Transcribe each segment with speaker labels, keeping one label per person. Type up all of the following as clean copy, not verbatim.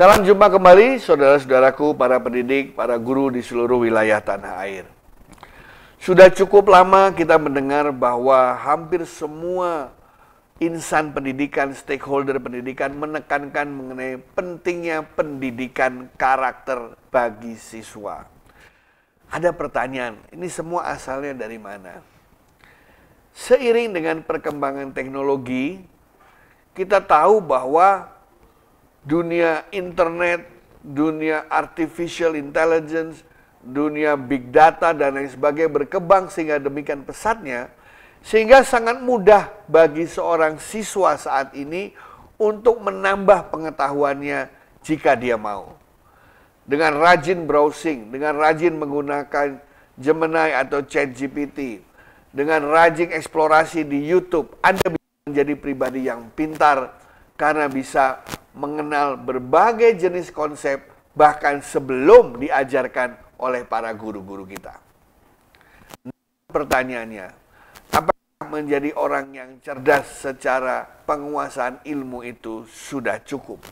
Speaker 1: Salam jumpa kembali saudara-saudaraku, para pendidik, para guru di seluruh wilayah tanah air. Sudah cukup lama kita mendengar bahwa hampir semua insan pendidikan, stakeholder pendidikan menekankan mengenai pentingnya pendidikan karakter bagi siswa. Ada pertanyaan, ini semua asalnya dari mana? Seiring dengan perkembangan teknologi, kita tahu bahwa dunia internet, dunia artificial intelligence, dunia big data dan lain sebagainya berkembang sehingga demikian pesatnya, sehingga sangat mudah bagi seorang siswa saat ini untuk menambah pengetahuannya jika dia mau. Dengan rajin browsing, dengan rajin menggunakan Gemini atau ChatGPT, dengan rajin eksplorasi di YouTube, Anda bisa menjadi pribadi yang pintar karena bisa mengenal berbagai jenis konsep bahkan sebelum diajarkan oleh para guru-guru kita. Pertanyaannya, apakah menjadi orang yang cerdas secara penguasaan ilmu itu sudah cukup?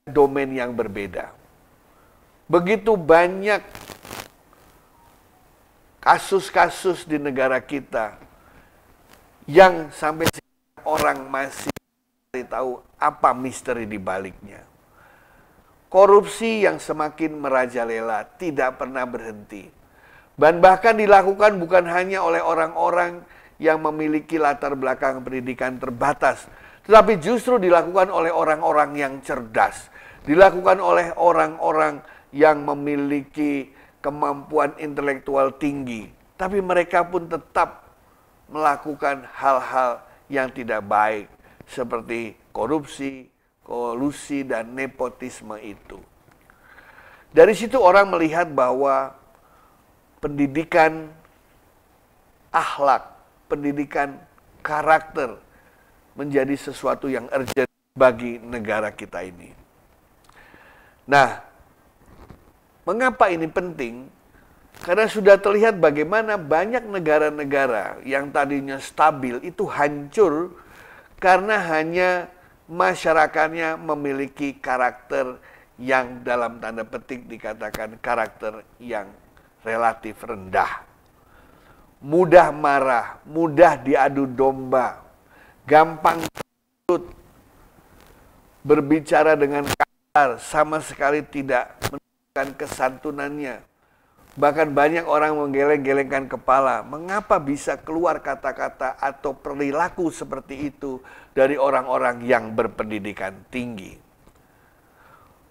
Speaker 1: Domain yang berbeda. Begitu banyak kasus-kasus di negara kita yang sampai orang masih tahu apa misteri di baliknya. Korupsi yang semakin merajalela tidak pernah berhenti. Dan bahkan dilakukan bukan hanya oleh orang-orang yang memiliki latar belakang pendidikan terbatas, tetapi justru dilakukan oleh orang-orang yang cerdas. Dilakukan oleh orang-orang yang memiliki kemampuan intelektual tinggi. Tapi mereka pun tetap melakukan hal-hal yang tidak baik, seperti korupsi, kolusi, dan nepotisme itu. Dari situ orang melihat bahwa pendidikan akhlak, pendidikan karakter menjadi sesuatu yang urgent bagi negara kita ini. Nah, mengapa ini penting? Karena sudah terlihat bagaimana banyak negara-negara yang tadinya stabil itu hancur karena hanya masyarakatnya memiliki karakter yang dalam tanda petik dikatakan karakter yang relatif rendah. Mudah marah, mudah diadu domba, gampang takut, berbicara dengan kasar, sama sekali tidak menunjukkan kesantunannya. Bahkan banyak orang menggeleng-gelengkan kepala. Mengapa bisa keluar kata-kata atau perilaku seperti itu dari orang-orang yang berpendidikan tinggi?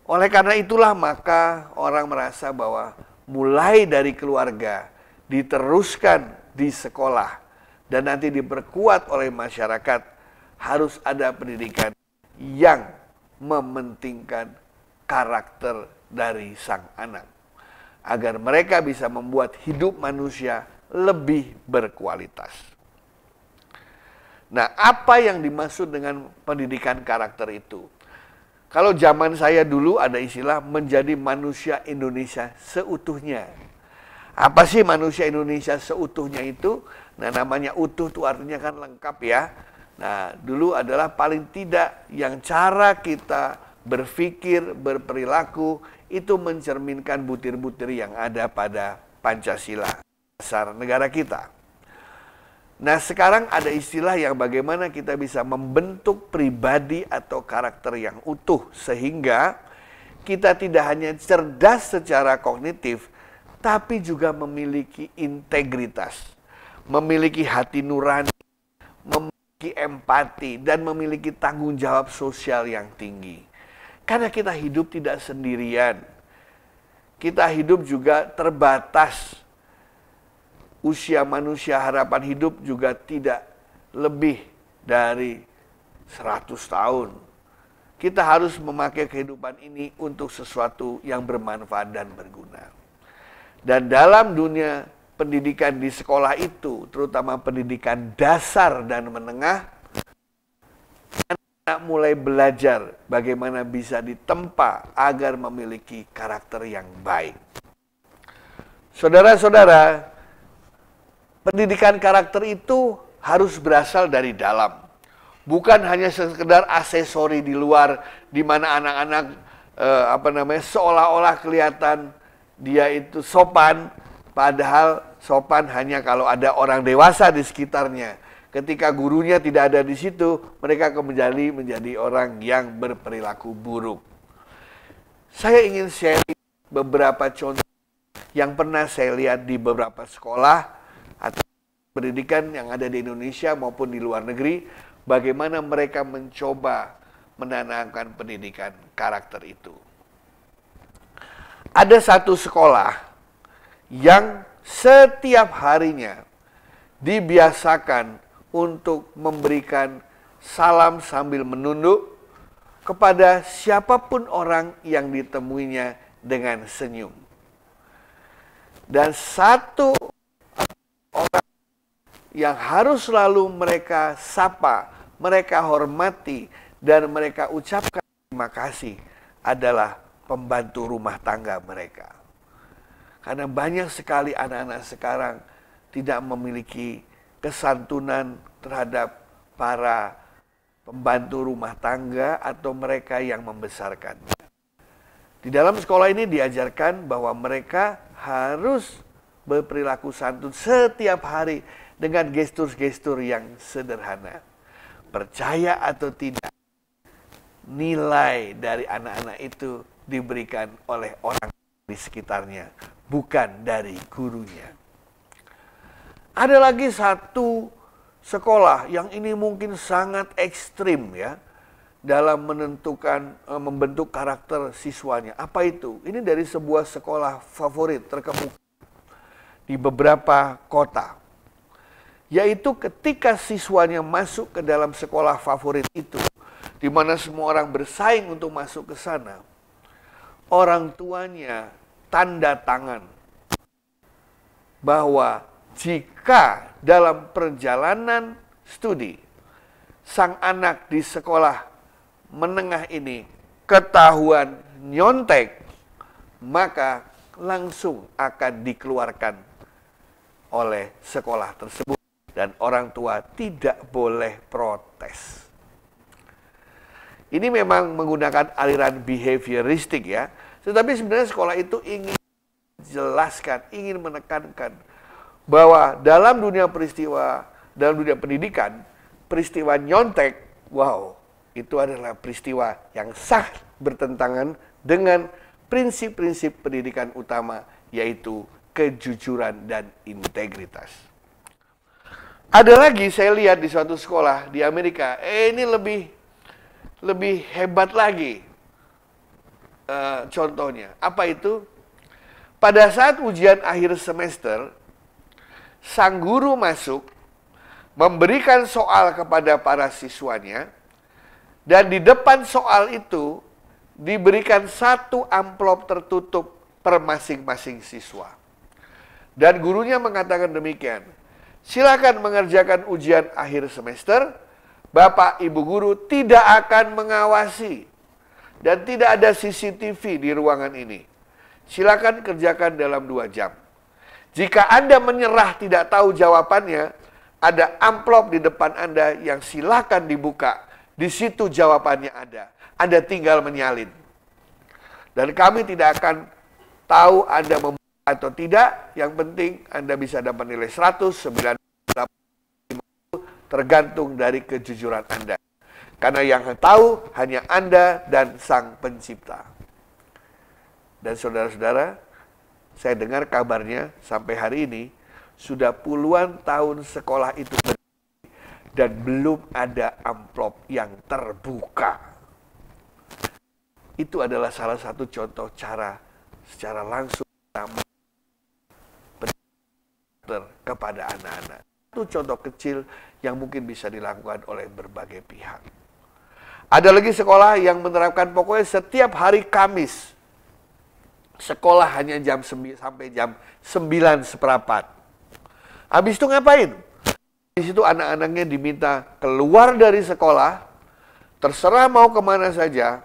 Speaker 1: Oleh karena itulah maka orang merasa bahwa mulai dari keluarga, diteruskan di sekolah, dan nanti diperkuat oleh masyarakat, harus ada pendidikan yang mementingkan karakter dari sang anak, agar mereka bisa membuat hidup manusia lebih berkualitas. Nah, apa yang dimaksud dengan pendidikan karakter itu? Kalau zaman saya dulu ada istilah menjadi manusia Indonesia seutuhnya. Apa sih manusia Indonesia seutuhnya itu? Nah, namanya utuh itu artinya kan lengkap ya. Nah, dulu adalah paling tidak yang cara kita berpikir, berperilaku, itu mencerminkan butir-butir yang ada pada Pancasila, dasar negara kita. Nah, sekarang ada istilah yang bagaimana kita bisa membentuk pribadi atau karakter yang utuh, sehingga kita tidak hanya cerdas secara kognitif, tapi juga memiliki integritas, memiliki hati nurani, memiliki empati, dan memiliki tanggung jawab sosial yang tinggi. Karena kita hidup tidak sendirian. Kita hidup juga terbatas. Usia manusia harapan hidup juga tidak lebih dari 100 tahun. Kita harus memakai kehidupan ini untuk sesuatu yang bermanfaat dan berguna. Dan dalam dunia pendidikan di sekolah itu, terutama pendidikan dasar dan menengah, anak mulai belajar bagaimana bisa ditempa agar memiliki karakter yang baik. Saudara-saudara, pendidikan karakter itu harus berasal dari dalam. Bukan hanya sekedar aksesori di luar, di mana anak-anak seolah-olah kelihatan dia itu sopan, padahal sopan hanya kalau ada orang dewasa di sekitarnya. Ketika gurunya tidak ada di situ, mereka akan menjadi orang yang berperilaku buruk. Saya ingin share beberapa contoh yang pernah saya lihat di beberapa sekolah atau pendidikan yang ada di Indonesia maupun di luar negeri, bagaimana mereka mencoba menanamkan pendidikan karakter itu. Ada satu sekolah yang setiap harinya dibiasakan untuk memberikan salam sambil menunduk kepada siapapun orang yang ditemuinya dengan senyum. Dan satu orang yang harus selalu mereka sapa, mereka hormati, dan mereka ucapkan terima kasih adalah pembantu rumah tangga mereka. Karena banyak sekali anak-anak sekarang tidak memiliki kesantunan terhadap para pembantu rumah tangga atau mereka yang membesarkannya. Di dalam sekolah ini diajarkan bahwa mereka harus berperilaku santun setiap hari dengan gestur-gestur yang sederhana. Percaya atau tidak, nilai dari anak-anak itu diberikan oleh orang di sekitarnya, bukan dari gurunya. Ada lagi satu sekolah yang ini mungkin sangat ekstrim ya dalam membentuk karakter siswanya. Apa itu? Ini dari sebuah sekolah favorit terkemuka di beberapa kota. Yaitu ketika siswanya masuk ke dalam sekolah favorit itu, di mana semua orang bersaing untuk masuk ke sana, orang tuanya tanda tangan bahwa jika dalam perjalanan studi sang anak di sekolah menengah ini ketahuan nyontek, maka langsung akan dikeluarkan oleh sekolah tersebut dan orang tua tidak boleh protes. Ini memang menggunakan aliran behavioristik ya, tetapi sebenarnya sekolah itu ingin jelaskan, ingin menekankan bahwa dalam dunia pendidikan, peristiwa nyontek, wow, itu adalah peristiwa yang sangat bertentangan dengan prinsip-prinsip pendidikan utama, yaitu kejujuran dan integritas. Ada lagi saya lihat di suatu sekolah di Amerika, ini lebih hebat lagi contohnya. Apa itu? Pada saat ujian akhir semester, sang guru masuk, memberikan soal kepada para siswanya, dan di depan soal itu diberikan satu amplop tertutup per masing-masing siswa. Dan gurunya mengatakan demikian, silakan mengerjakan ujian akhir semester, Bapak Ibu Guru tidak akan mengawasi, dan tidak ada CCTV di ruangan ini. Silakan kerjakan dalam 2 jam. Jika Anda menyerah tidak tahu jawabannya, ada amplop di depan Anda yang silakan dibuka. Di situ jawabannya ada. Anda tinggal menyalin. Dan kami tidak akan tahu Anda membuka atau tidak. Yang penting Anda bisa dapat nilai 100, 90, 50, tergantung dari kejujuran Anda. Karena yang tahu hanya Anda dan Sang Pencipta. Dan saudara-saudara, saya dengar kabarnya sampai hari ini sudah puluhan tahun sekolah itu berdiri dan belum ada amplop yang terbuka. Itu adalah salah satu contoh cara secara langsung kepada anak-anak. Itu contoh kecil yang mungkin bisa dilakukan oleh berbagai pihak. Ada lagi sekolah yang menerapkan pokoknya setiap hari Kamis sekolah hanya jam 9 sampai jam 9:15. Habis itu ngapain? Di situ anak-anaknya diminta keluar dari sekolah, terserah mau kemana saja.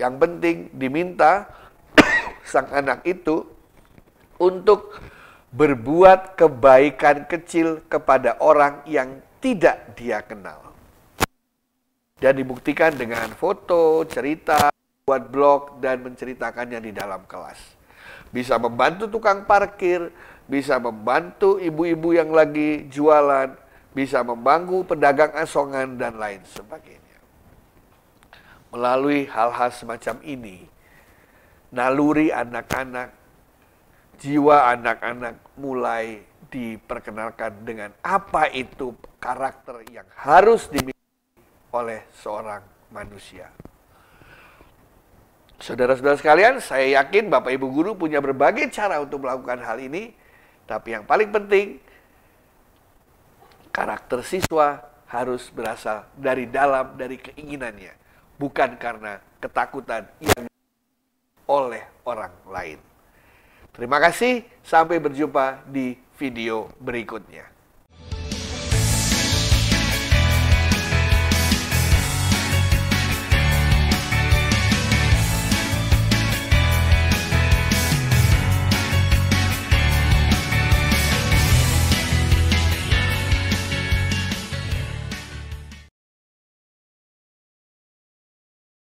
Speaker 1: Yang penting diminta sang anak itu untuk berbuat kebaikan kecil kepada orang yang tidak dia kenal. Dan dibuktikan dengan foto, cerita, buat blog, dan menceritakannya di dalam kelas. Bisa membantu tukang parkir, bisa membantu ibu-ibu yang lagi jualan, bisa membantu pedagang asongan, dan lain sebagainya. Melalui hal-hal semacam ini, naluri anak-anak, jiwa anak-anak mulai diperkenalkan dengan apa itu karakter yang harus dimiliki oleh seorang manusia. Saudara-saudara sekalian, saya yakin Bapak Ibu Guru punya berbagai cara untuk melakukan hal ini, tapi yang paling penting, karakter siswa harus berasal dari dalam, dari keinginannya, bukan karena ketakutan yang oleh orang lain. Terima kasih, sampai berjumpa di video berikutnya.